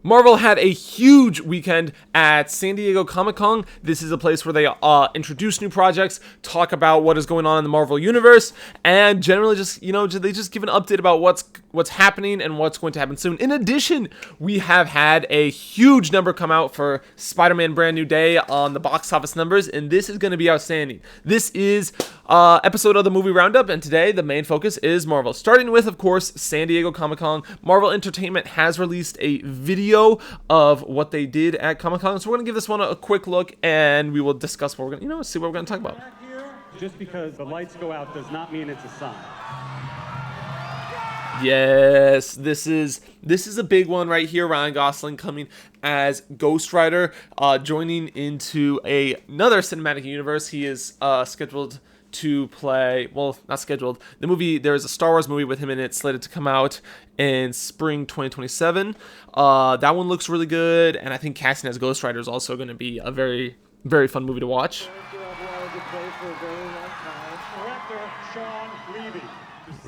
Marvel had a huge weekend at San Diego Comic-Con. This is a place where they introduce new projects, talk about what is going on in the Marvel Universe, and generally just, they just give an update about what's happening and what's going to happen soon. In addition, we have had a huge number come out for Spider-Man Brand New Day on the box office numbers, and this is going to be outstanding. This is episode of the Movie Roundup, and today the main focus is Marvel. Starting with, of course, San Diego Comic-Con. Marvel Entertainment has released a video of what they did at Comic-Con, so we're going to give this one a quick look, and we will discuss what we're going to, see what we're going to talk about. Just because the lights go out does not mean it's a sign. Yes, this is a big one right here. Ryan Gosling coming as Ghost Rider, joining into another cinematic universe. He is scheduled to play, well, not scheduled. The movie, there is a Star Wars movie with him in it, slated to come out in spring 2027. That one looks really good, and I think casting as Ghost Rider is also going to be a very, very fun movie to watch.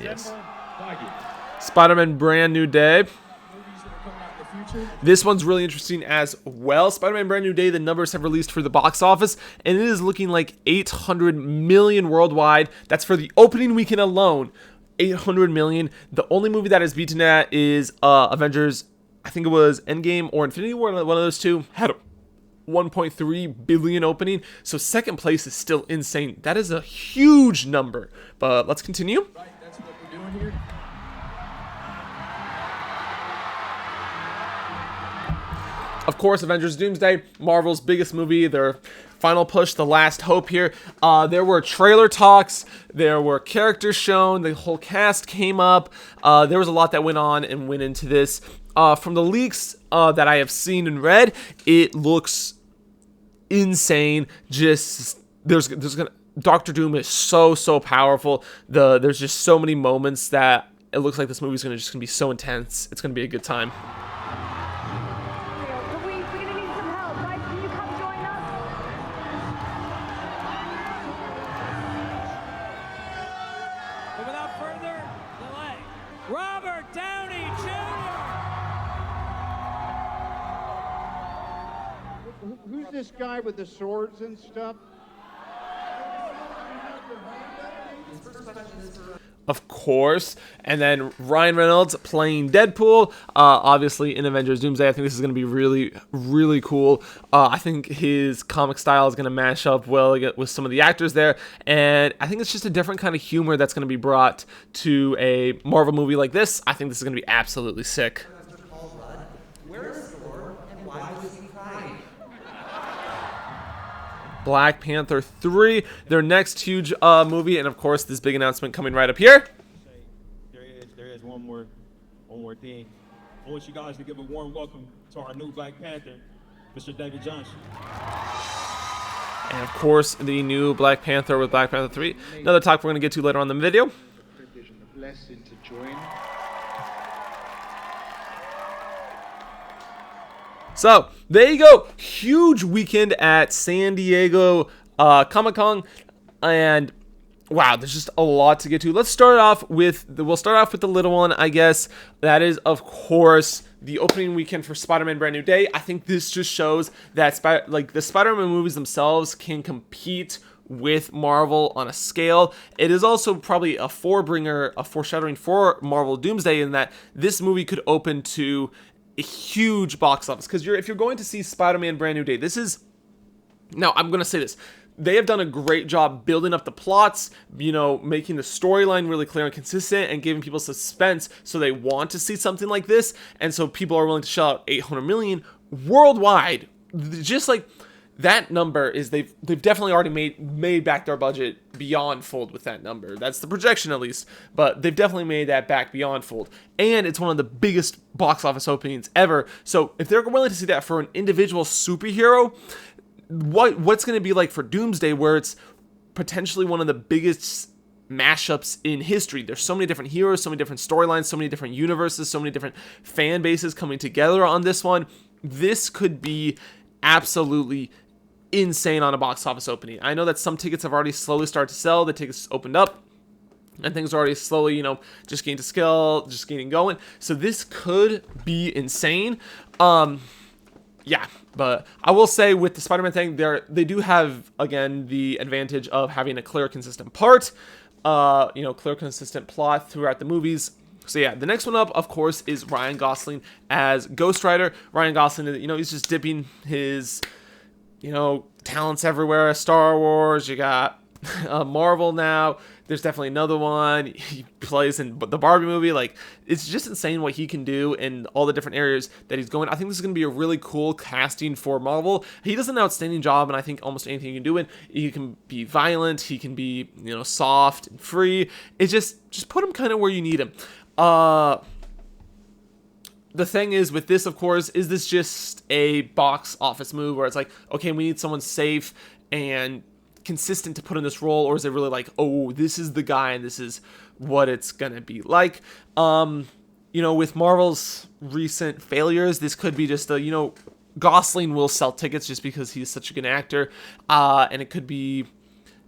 Yes. Spider-Man Brand New Day. This one's really interesting as well. Spider-Man Brand New Day, the numbers have released for the box office, and it is looking like 800 million worldwide. That's for the opening weekend alone. 800 million. The only movie that has beaten that is Avengers, I think it was Endgame or Infinity War, one of those two, had a 1.3 billion opening. So second place is still insane. That is a huge number. But let's continue. Right, that's what we're doing here. Of course, Avengers Doomsday, Marvel's biggest movie, their final push, the last hope here. There were trailer talks, there were characters shown, the whole cast came up. There was a lot that went on and went into this. From the leaks that I have seen and read, it looks insane. Just there's gonna Doctor Doom is so powerful. There's just so many moments that it looks like this movie's gonna be so intense. It's gonna be a good time. Robert Downey Jr. Who's this guy with the swords and stuff? Of course. And then Ryan Reynolds playing Deadpool, obviously in Avengers Doomsday. I think this is going to be really, really cool. I think his comic style is going to mash up well with some of the actors there. And I think it's just a different kind of humor that's going to be brought to a Marvel movie like this. I think this is going to be absolutely sick. Black Panther 3, their next huge movie, and of course this big announcement coming right up here. There is one more thing. I want you guys to give a warm welcome to our new Black Panther, Mr. David Johnson. And of course the new Black Panther with Black Panther 3. Another talk we're going to get to later on in the video. Privilege and the blessing to join. So, there you go. Huge weekend at San Diego Comic-Con. And, wow, there's just a lot to get to. We'll start off with the little one, I guess. That is, of course, the opening weekend for Spider-Man Brand New Day. I think this just shows that the Spider-Man movies themselves can compete with Marvel on a scale. It is also probably a foreshadowing for Marvel Doomsday in that this movie could open to a huge box office, because if you're going to see Spider-Man Brand New Day, now I'm going to say this, they have done a great job building up the plots, making the storyline really clear and consistent and giving people suspense so they want to see something like this, and so people are willing to shell out 800 million worldwide. Just like that number is they've definitely already made back their budget beyond fold with that number. That's the projection at least, but they've definitely made that back beyond fold. And it's one of the biggest box office openings ever. So if they're willing to see that for an individual superhero, what's going to be like for Doomsday, where it's potentially one of the biggest mashups in history. There's so many different heroes, so many different storylines, so many different universes, so many different fan bases coming together on this one. This could be absolutely insane on a box office opening. I know that some tickets have already slowly started to sell. The tickets opened up and things are already slowly, just getting to scale, just getting going. So this could be insane. Yeah, but I will say with the Spider-Man thing, they do have, again, the advantage of having a clear, consistent part, clear, consistent plot throughout the movies. So yeah, the next one up, of course, is Ryan Gosling as Ghost Rider. Ryan Gosling, he's just dipping his, talents everywhere. Star Wars, you got Marvel now. There's definitely another one. He plays in the Barbie movie. Like, it's just insane what he can do in all the different areas that he's going. I think this is going to be a really cool casting for Marvel. He does an outstanding job, and I think almost anything he can do it. He can be violent. He can be, soft and free. It's just put him kind of where you need him. The thing is with this, of course, is this just a box office move where it's like, okay, we need someone safe and consistent to put in this role, or is it really like, oh, this is the guy and this is what it's gonna be like? With Marvel's recent failures, this could be just Gosling will sell tickets just because he's such a good actor, and it could be.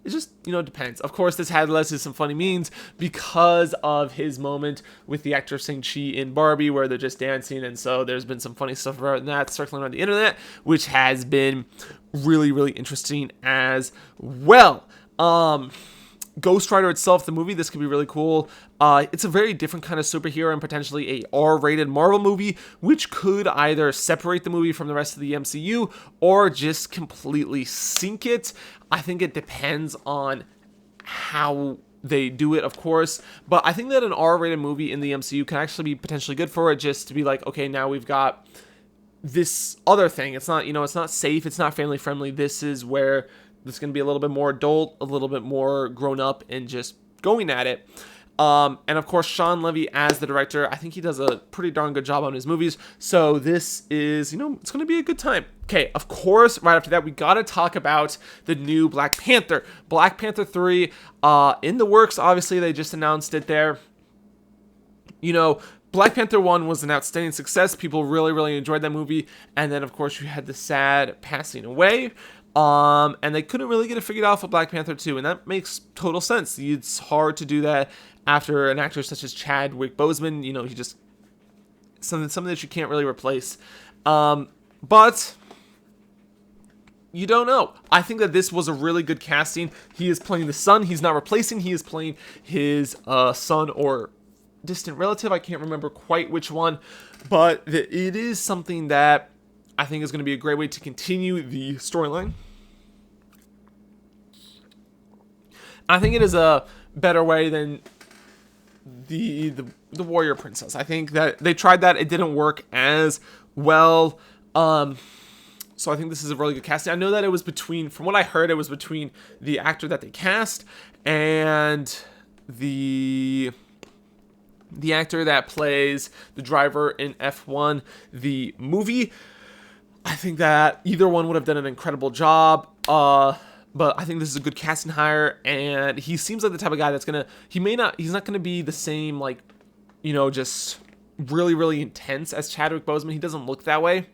It just, depends. Of course, this had led to some funny memes because of his moment with the actor Shang-Chi in Barbie, where they're just dancing, and so there's been some funny stuff about that circling around the internet, which has been really, really interesting as well. Ghost Rider itself, the movie, this could be really cool. It's a very different kind of superhero and potentially a R-rated Marvel movie, which could either separate the movie from the rest of the MCU or just completely sink it. I think it depends on how they do it, of course, but I think that an R-rated movie in the MCU can actually be potentially good for it, just to be like, okay, now we've got this other thing. It's not, it's not safe, it's not family friendly. This is where it's going to be a little bit more adult, a little bit more grown up, and just going at it. And of course, Sean Levy as the director, I think he does a pretty darn good job on his movies. So this is, it's going to be a good time. Okay, of course, right after that, we got to talk about the new Black Panther. Black Panther 3 in the works. Obviously, they just announced it there. Black Panther 1 was an outstanding success. People really, really enjoyed that movie. And then, of course, you had the sad passing away. And they couldn't really get it figured out for Black Panther 2, and that makes total sense. It's hard to do that after an actor such as Chadwick Boseman. He just something that you can't really replace. But you don't know. I think that this was a really good casting. He is playing the son. He's not replacing. He is playing his son or distant relative. I can't remember quite which one, but it is something that I think is going to be a great way to continue the storyline. I think it is a better way than the Warrior Princess. I think that they tried that. It didn't work as well. So I think this is a really good casting. I know that it was from what I heard, it was between the actor that they cast and the actor that plays the driver in F1, the movie. I think that either one would have done an incredible job. But I think this is a good casting hire, and he seems like the type of guy that's he's not gonna be the same, like, just really, really intense as Chadwick Boseman. He doesn't look that way.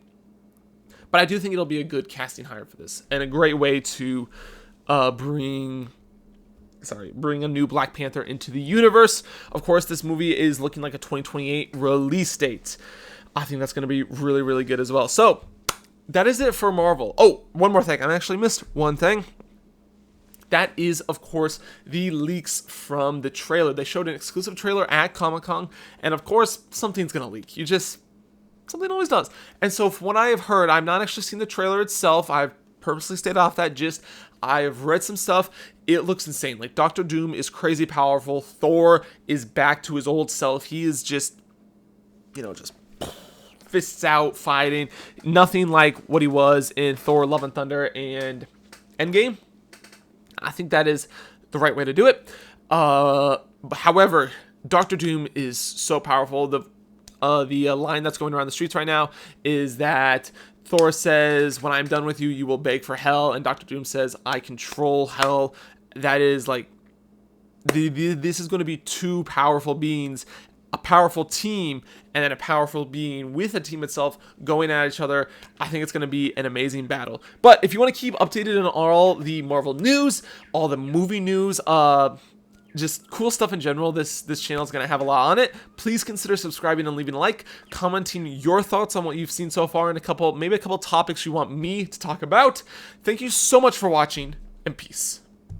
But I do think it'll be a good casting hire for this, and a great way to bring a new Black Panther into the universe. Of course, this movie is looking like a 2028 release date. I think that's going to be really, really good as well. So that is it for Marvel. Oh, one more thing. I actually missed one thing. That is, of course, the leaks from the trailer. They showed an exclusive trailer at Comic-Con, and of course, something's going to leak. Something always does. And so from what I have heard, I've not actually seen the trailer itself. I've purposely stayed off that. I have read some stuff. It looks insane. Like, Doctor Doom is crazy powerful. Thor is back to his old self. He is just fists out fighting. Nothing like what he was in Thor Love and Thunder and Endgame. I think that is the right way to do it. However, Doctor Doom is so powerful. The line that's going around the streets right now is that Thor says, "When I'm done with you, you will beg for hell," and Doctor Doom says, "I control hell." That is like this is going to be two powerful beings, a powerful team, and then a powerful being with a team itself going at each other. I think it's going to be an amazing battle. But if you want to keep updated on all the Marvel news, all the movie news, just cool stuff in general. This channel is going to have a lot on it. Please consider subscribing and leaving a like, commenting your thoughts on what you've seen so far, and maybe a couple topics you want me to talk about. Thank you so much for watching, and peace.